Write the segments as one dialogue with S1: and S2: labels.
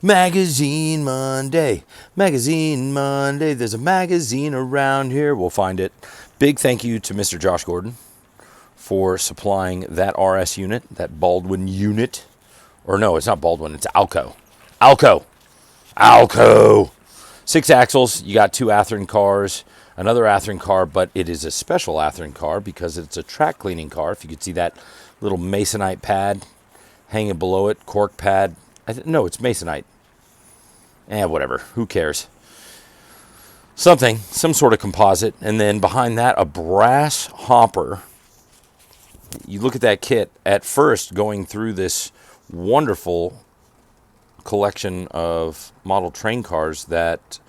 S1: Magazine Monday. Magazine Monday. There's a magazine around here. We'll find it. Big thank you to Mr. Josh Gordon for supplying that RS unit, that Baldwin unit. Or no, it's not Baldwin, it's Alco. Alco. Alco. 6 axles. You got 2 Athearn cars, another Athearn car, but it is a special Athearn car because it's a track cleaning car. If you could see that little masonite pad hanging below it, cork pad. No, it's masonite. Whatever. Who cares? Some sort of composite. And then behind that, a brass hopper. You look at that kit, at first going through this wonderful collection of model train cars that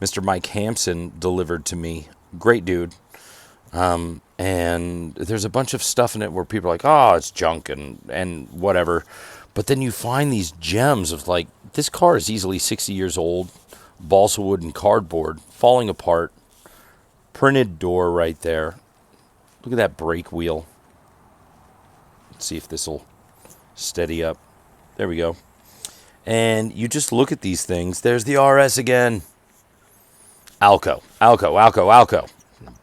S1: Mr. Mike Hampson delivered to me. Great dude. And there's a bunch of stuff in it where people are like, oh, it's junk and whatever. But then you find these gems of like, this car is easily 60 years old, balsa wood and cardboard, falling apart, printed door right there. Look at that brake wheel. Let's see if this will steady up. There we go. And you just look at these things. There's the RS again. Alco.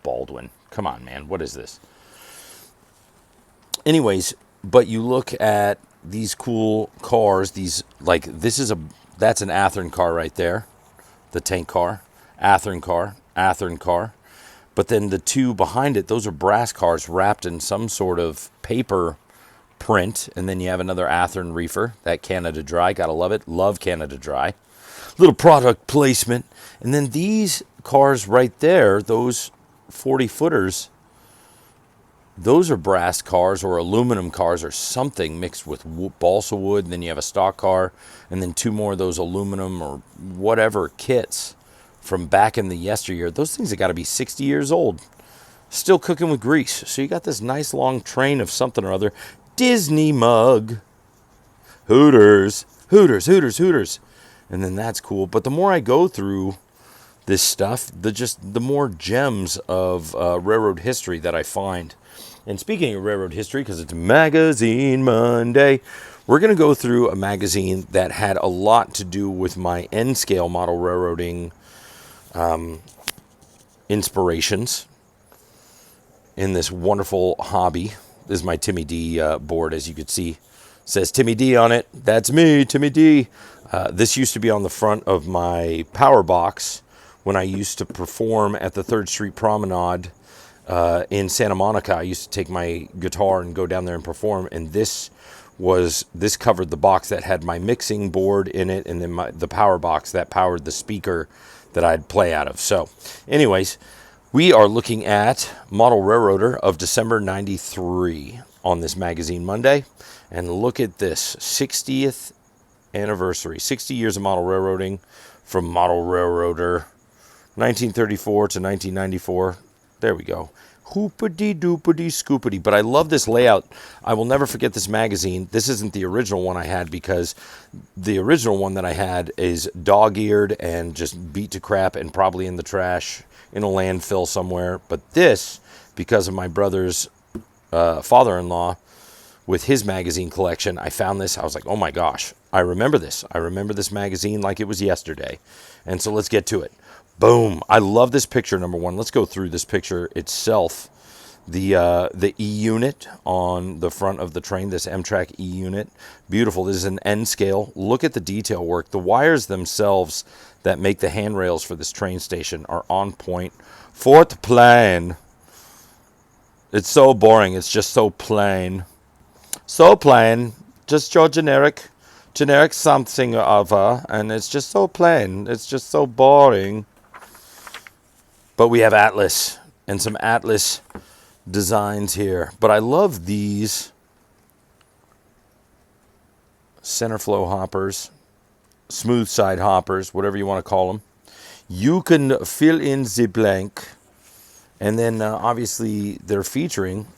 S1: Baldwin. Come on, man. What is this? Anyways, but you look at these cool cars. That's an Athearn car right there. The tank car. Athearn car. But then the 2 behind it, those are brass cars wrapped in some sort of paper print. And then you have another Athearn reefer, that Canada Dry. Gotta love it. Love Canada Dry. Little product placement. And then these cars right there, those 40 footers, those are brass cars or aluminum cars or something mixed with balsa wood. And then you have a stock car and then 2 more of those aluminum or whatever kits from back in the yesteryear. Those things have got to be 60 years old, still cooking with grease. So you got this nice long train of something or other. Disney mug. Hooters. And then that's cool. But the more I go through this stuff, the more gems of railroad history that I find. And speaking of railroad history, because it's Magazine Monday, we're going to go through a magazine that had a lot to do with my N-scale model railroading inspirations in this wonderful hobby. This is my Timmy D board, as you could see. It says Timmy D on it. That's me, Timmy D. This used to be on the front of my power box when I used to perform at the 3rd Street Promenade in Santa Monica. I used to take my guitar and go down there and perform, and this covered the box that had my mixing board in it, and then the power box that powered the speaker that I'd play out of. So, anyways, we are looking at Model Railroader of December 93 on this Magazine Monday, and look at this 60th anniversary, 60 years of model railroading from Model Railroader, 1934 to 1994. There we go. Hoopity doopity scoopity. But I love this layout. I will never forget this magazine. This isn't the original one I had, because the original one that I had is dog-eared and just beat to crap and probably in the trash in a landfill somewhere. But this, because of my brother's father-in-law, with his magazine collection, I found this. I was like, oh my gosh, I remember this. I remember this magazine like it was yesterday. And so let's get to it. Boom. I love this picture, number one. Let's go through this picture itself. The E-unit on the front of the train, this Amtrak E-unit. Beautiful. This is an N scale. Look at the detail work. The wires themselves that make the handrails for this train station are on point. Fort Plain. It's so boring. It's just so plain. So plain. Just your generic something or other. And it's just so plain. It's just so boring. But we have Atlas and some Atlas designs here. But I love these center flow hoppers, smooth side hoppers, whatever you want to call them. You can fill in the blank. And then obviously they're featuring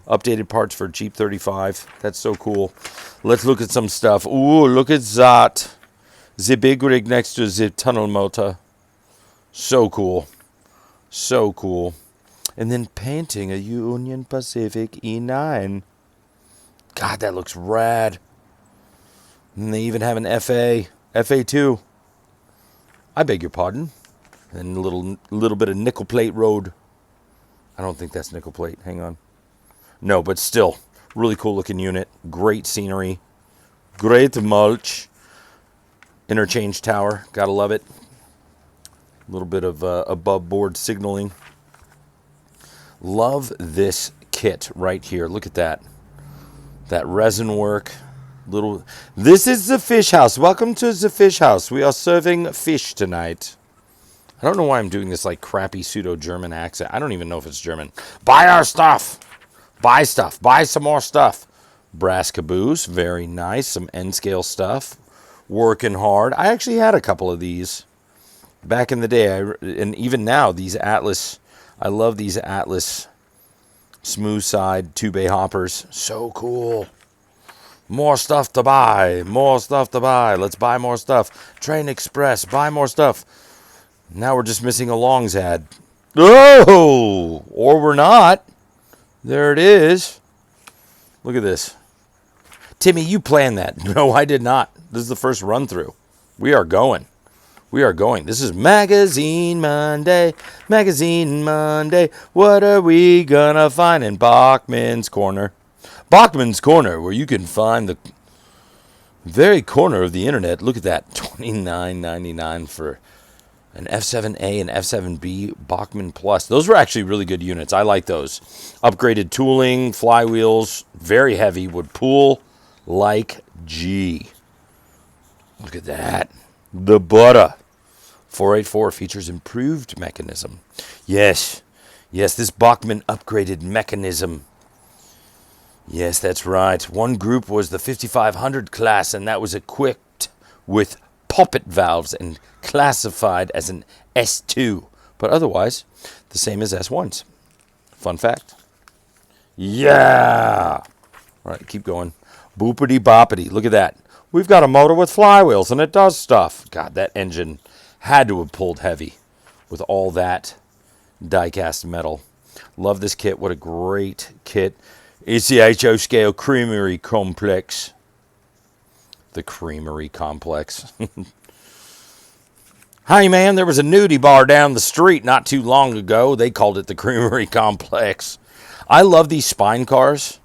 S1: updated parts for Jeep 35. That's so cool. Let's look at some stuff. Ooh, look at that. The big rig next to the tunnel motor. So cool. So cool. And then painting a Union Pacific E9. God, that looks rad. And they even have an FA FA2. I beg your pardon. And a little bit of nickel plate road. I don't think that's nickel plate. Hang on. No, but still, really cool looking unit. Great scenery. Great mulch. Interchange tower. Gotta love it. A little bit of above board signaling. Love this kit right here. Look at that. That resin work. This is the fish house. Welcome to the fish house. We are serving fish tonight. I don't know why I'm doing this like crappy pseudo-German accent. I don't even know if it's German. Buy our stuff. Buy stuff. Buy some more stuff. Brass caboose. Very nice. Some N-scale stuff. Working hard. I actually had a couple of these back in the day. And even now, these Atlas. I love these Atlas smooth side 2-bay hoppers. So cool. More stuff to buy. More stuff to buy. Let's buy more stuff. Train Express. Buy more stuff. Now we're just missing a Longs ad. Oh! Or we're not. There it is. Look at this. Timmy, you planned that. No, I did not. This is the first run through. We are going. We are going. This is Magazine Monday. Magazine Monday. What are we gonna find in Bachman's Corner? Bachman's Corner, where you can find the very corner of the internet. Look at that. $29.99 for an F7A and F7B Bachmann Plus. Those were actually really good units. I like those. Upgraded tooling, flywheels, very heavy, would pull like G. Look at that. The butter. 484 features improved mechanism. Yes. Yes, this Bachmann upgraded mechanism. Yes, that's right. One group was the 5500 class, and that was equipped with poppet valves and classified as an S2. But otherwise, the same as S1s. Fun fact. Yeah! All right, keep going. Boopity boppity. Look at that. We've got a motor with flywheels, and it does stuff. God, that engine had to have pulled heavy with all that die-cast metal. Love this kit. What a great kit. It's the HO Scale Creamery Complex. The Creamery Complex. Hi, man, there was a nudie bar down the street not too long ago. They called it the Creamery Complex. I love these spine cars.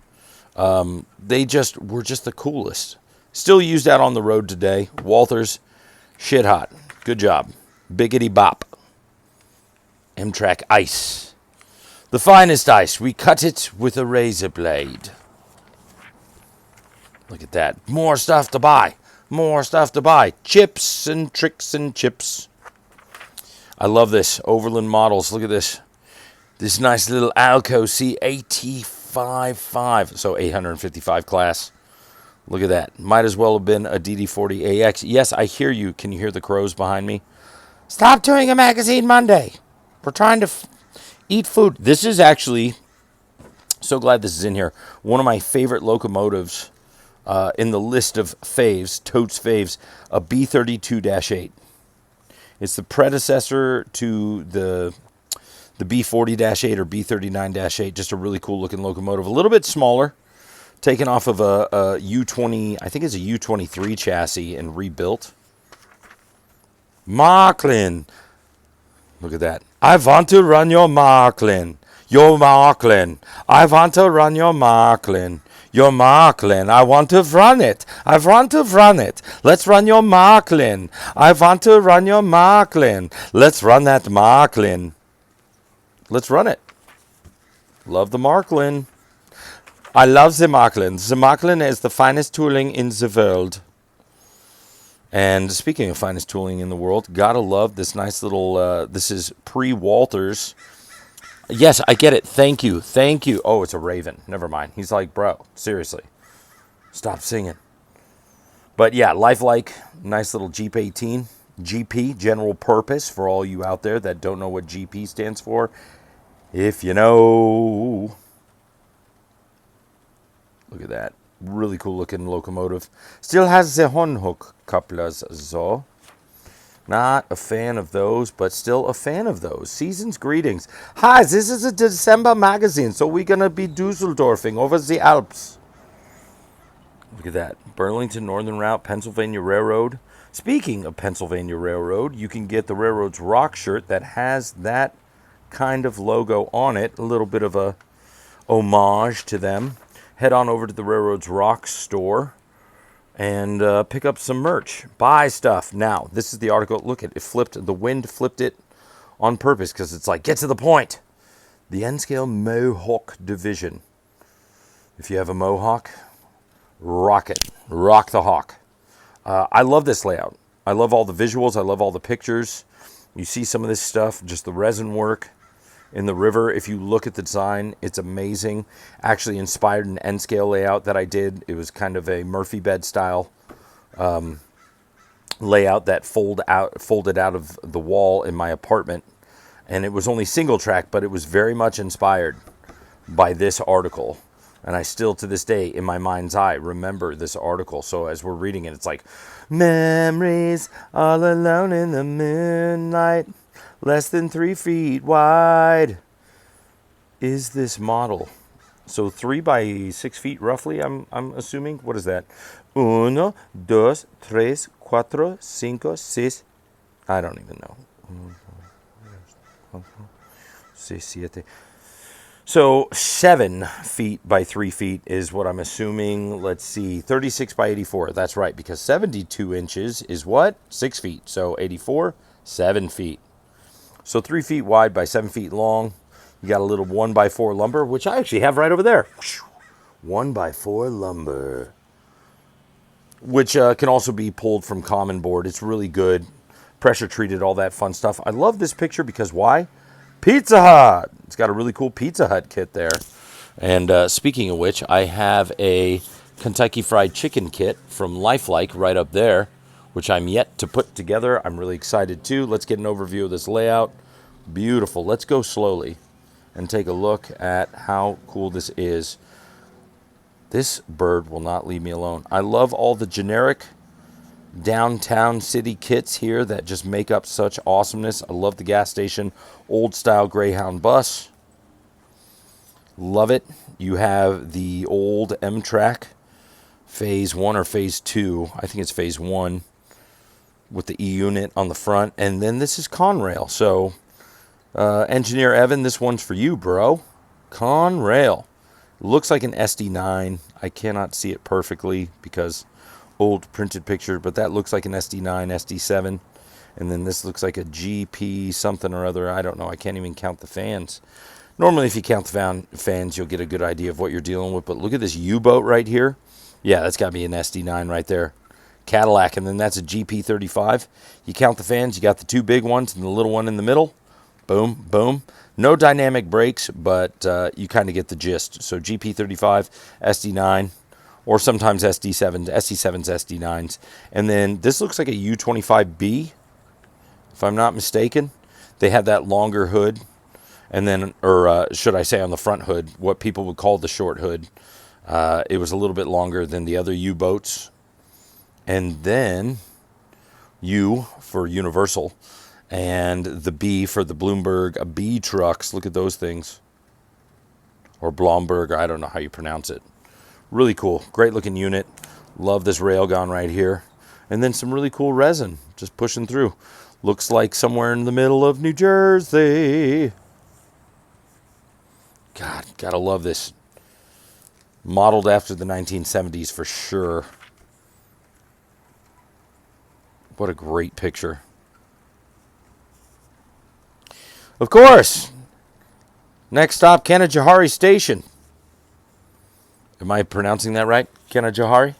S1: They were just the coolest. Still used out on the road today. Walthers, shit hot. Good job. Biggity bop. M-Track Ice. The finest ice. We cut it with a razor blade. Look at that. More stuff to buy. More stuff to buy. Chips and tricks and chips. I love this. Overland models. Look at this. This nice little Alco C855. So 855 class. Look at that. Might as well have been a DD40AX. Yes, I hear you. Can you hear the crows behind me? Stop doing a Magazine Monday. We're trying to eat food. This is actually, so glad this is in here, one of my favorite locomotives in the list of faves, Totes faves, a B32-8. It's the predecessor to the B40-8 or B39-8. Just a really cool looking locomotive. A little bit smaller. Taken off of a U20, I think it's a U23 chassis and rebuilt. Marklin. Look at that. I want to run your Marklin. Your Marklin. I want to run your Marklin. Your Marklin. I want to run it. I want to run it. Let's run your Marklin. I want to run your Marklin. Let's run that Marklin. Let's run it. Love the Marklin. I love the Marklin. The Marklin is the finest tooling in the world. And speaking of finest tooling in the world, gotta love this nice little, this is pre-Walthers. Yes, I get it. Thank you. Thank you. Oh, it's a Raven. Never mind. He's like, bro, seriously. Stop singing. But yeah, lifelike, nice little Jeep 18. GP, general purpose, for all you out there that don't know what GP stands for. If you know... Look at that. Really cool looking locomotive. Still has the horn hook couplers, so. Not a fan of those, but still a fan of those. Season's greetings. Hi, this is a December magazine, so we're going to be Dusseldorfing over the Alps. Look at that. Burlington Northern Route, Pennsylvania Railroad. Speaking of Pennsylvania Railroad, you can get the Railroad's Rock shirt that has that kind of logo on it, a little bit of a homage to them. Head on over to the Railroad's Rock store and pick up some merch. Buy stuff. Now, this is the article. Look, it flipped. The wind flipped it on purpose because it's like, get to the point. The N-Scale Mohawk Division. If you have a Mohawk, rock it. Rock the hawk. I love this layout. I love all the visuals. I love all the pictures. You see some of this stuff, just the resin work in the river. If you look at the design, it's amazing. Actually inspired an N-scale layout that I did. It was kind of a Murphy bed style layout that folded out of the wall in my apartment. And it was only single track, but it was very much inspired by this article. And I still, to this day, in my mind's eye, remember this article. So as we're reading it, it's like, memories all alone in the moonlight, less than 3 feet wide is this model. So 3 by 6 feet roughly, I'm assuming. What is that? 1, 2, 3, 4, 5, 6. I don't even know. 6, 7. So 7 feet by 3 feet is what I'm assuming. Let's see, 36 by 84. That's right, because 72 inches is what? 6 feet. So 84, 7 feet. So 3 feet wide by 7 feet long. You got a little 1x4 lumber, which I actually have right over there. 1x4 lumber, which can also be pulled from common board. It's really good. Pressure treated, all that fun stuff. I love this picture because why? Pizza Hut. It's got a really cool Pizza Hut kit there. And speaking of which, I have a Kentucky Fried Chicken kit from Lifelike right up there, which I'm yet to put together. I'm really excited too. Let's get an overview of this layout. Beautiful. Let's go slowly and take a look at how cool this is. This bird will not leave me alone. I love all the generic downtown city kits here that just make up such awesomeness. I love the gas station old style Greyhound bus. Love it. You have the old M-Track phase 1 or phase 2. I think it's phase 1 with the E-unit on the front. And then this is Conrail. So Engineer Evan, this one's for you, bro. Conrail. Looks like an SD9. I cannot see it perfectly because old printed picture, but that looks like an SD9, SD7. And then this looks like a GP something or other. I don't know. I can't even count the fans. Normally, if you count the fans, you'll get a good idea of what you're dealing with. But look at this U-boat right here. Yeah, that's got to be an SD9 right there. Cadillac, and then that's a GP35. You count the fans, you got the 2 big ones and the little one in the middle. Boom, boom. No dynamic brakes, but you kind of get the gist. So GP35, SD9, or sometimes SD7s, SD7s, SD9s. And then this looks like a U25B, if I'm not mistaken. They have that longer hood. And then, or should I say on the front hood, what people would call the short hood. It was a little bit longer than the other U-boats. And then U for Universal. And the B for the Bloomberg B trucks. Look at those things. Or Blomberg, I don't know how you pronounce it. Really cool. Great looking unit. Love this railgun right here. And then some really cool resin just pushing through. Looks like somewhere in the middle of New Jersey. God, gotta love this. Modeled after the 1970s for sure. What a great picture. Of course, next stop, Canajoharie Station. Am I pronouncing that right? Canajoharie?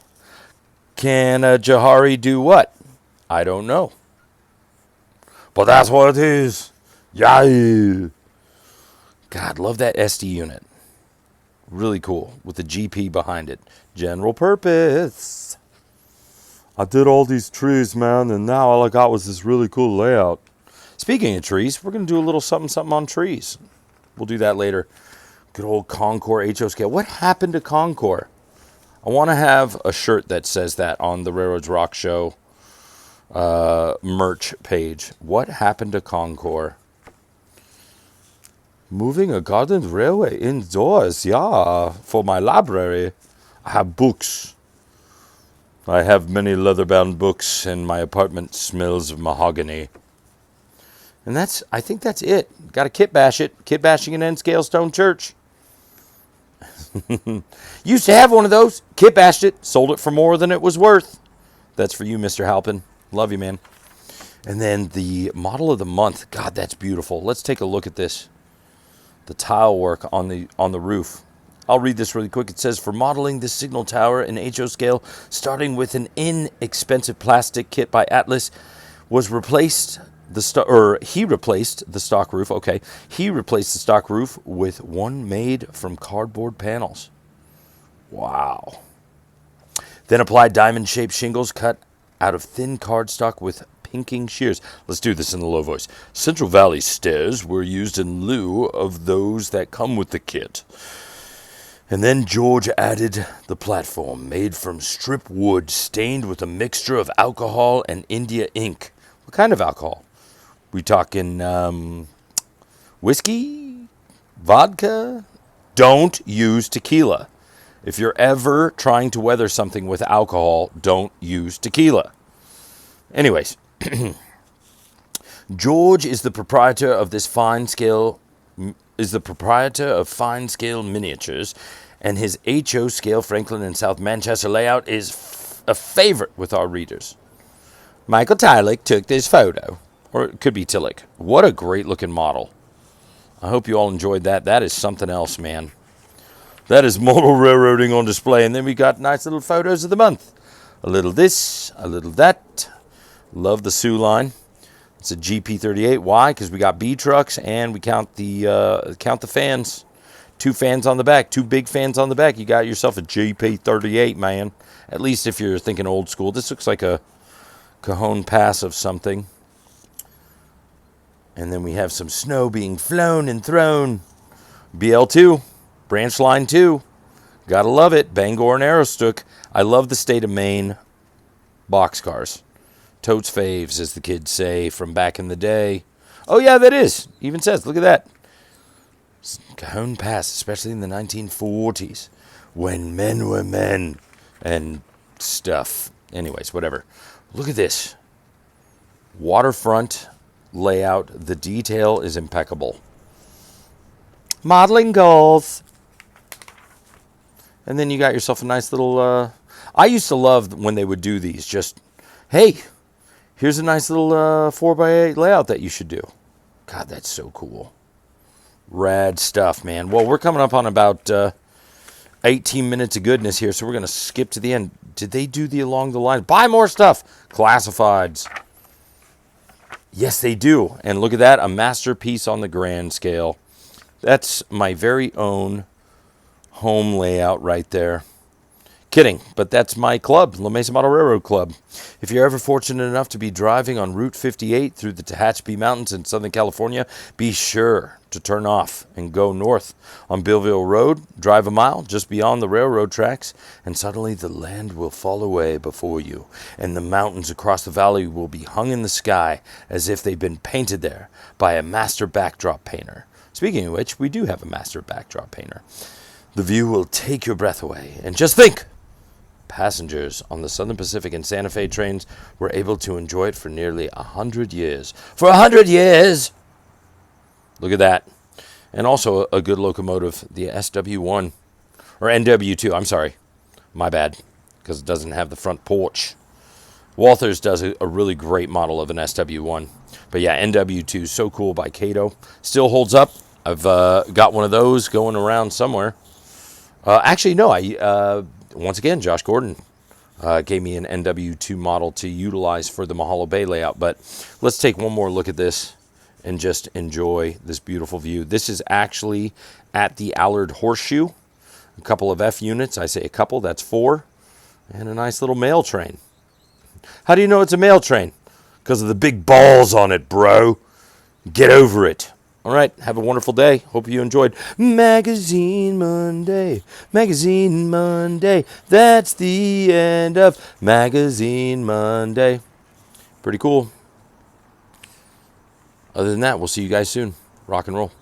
S1: Canajoharie do what? I don't know. But that's what it is. Yeah. God, love that SD unit. Really cool with the GP behind it. General purpose. I did all these trees, man, and now all I got was this really cool layout. Speaking of trees, we're going to do a little something on trees. We'll do that later. Good old Concours HO scale. What happened to Concours? I want to have a shirt that says that on the Railroads Rock Show merch page. What happened to Concours? Moving a garden railway indoors, yeah, for my library. I have books. I have many leather-bound books, and my apartment smells of mahogany. And I think that's it. Got to kit bash it. Kit bashing in N-Scale Stone Church. Used to have one of those. Kit bashed it. Sold it for more than it was worth. That's for you, Mr. Halpin. Love you, man. And then the model of the month. God, that's beautiful. Let's take a look at this. The tile work on the roof. I'll read this really quick. It says, for modeling this signal tower in HO scale, starting with an inexpensive plastic kit by Atlas, he replaced the stock roof. Okay, he replaced the stock roof with one made from cardboard panels. Wow. Then applied diamond-shaped shingles cut out of thin cardstock with pinking shears. Let's do this in the low voice. Central Valley stairs were used in lieu of those that come with the kit. And then George added the platform made from strip wood stained with a mixture of alcohol and India ink. What kind of alcohol? We talking whiskey? Vodka? Don't use tequila. If you're ever trying to weather something with alcohol, don't use tequila. Anyways, George is the proprietor of this fine scale miniatures, and his HO scale Franklin and South Manchester layout is a favorite with our readers. Michael Tillich took this photo, or it could be Tillich. What a great looking model. I hope you all enjoyed that. That is something else, man. That is model railroading on display. And then we got nice little photos of the month. A little this, a little that. Love the Sioux line. It's a GP38. Why? Because we got B trucks and we count the fans. 2 fans on the back. 2 big fans on the back. You got yourself a GP38, man. At least if you're thinking old school. This looks like a Cajon Pass of something. And then we have some snow being flown and thrown. BL2. Branch line 2. Gotta love it. Bangor and Aroostook. I love the state of Maine boxcars. Totes faves, as the kids say, from back in the day. Oh, yeah, that is. Even says, look at that. Cajon Pass, especially in the 1940s, when men were men and stuff. Anyways, whatever. Look at this. Waterfront layout. The detail is impeccable. Modeling goals. And then you got yourself a nice little... I used to love when they would do these. Just, hey, here's a nice little 4x8 layout that you should do. God, that's so cool. Rad stuff, man. Well, we're coming up on about 18 minutes of goodness here, so we're going to skip to the end. Did they do the along the line? Buy more stuff. Classifieds. Yes, they do. And look at that. A masterpiece on the grand scale. That's my very own home layout right there. Kidding, but that's my club, La Mesa Model Railroad Club. If you're ever fortunate enough to be driving on Route 58 through the Tehachapi Mountains in Southern California, be sure to turn off and go north on Billville Road. Drive a mile just beyond the railroad tracks, and suddenly the land will fall away before you, and the mountains across the valley will be hung in the sky as if they've been painted there by a master backdrop painter. Speaking of which, we do have a master backdrop painter. The view will take your breath away, and just think! Passengers on the Southern Pacific and Santa Fe trains were able to enjoy it for nearly 100 years. For 100 years! Look at that. And also a good locomotive, the SW1. Or NW2, I'm sorry. My bad, because it doesn't have the front porch. Walthers does a really great model of an SW1. But yeah, NW2, so cool by Cato. Still holds up. I've got one of those going around somewhere. Actually, no, once again, Josh Gordon gave me an NW2 model to utilize for the Mahalo Bay layout. But let's take one more look at this and just enjoy this beautiful view. This is actually at the Allard Horseshoe. A couple of F units. I say a couple, that's 4. And a nice little mail train. How do you know it's a mail train? Because of the big balls on it, bro. Get over it. All right, have a wonderful day. Hope you enjoyed Magazine Monday. Magazine Monday. That's the end of Magazine Monday. Pretty cool. Other than that, we'll see you guys soon. Rock and roll.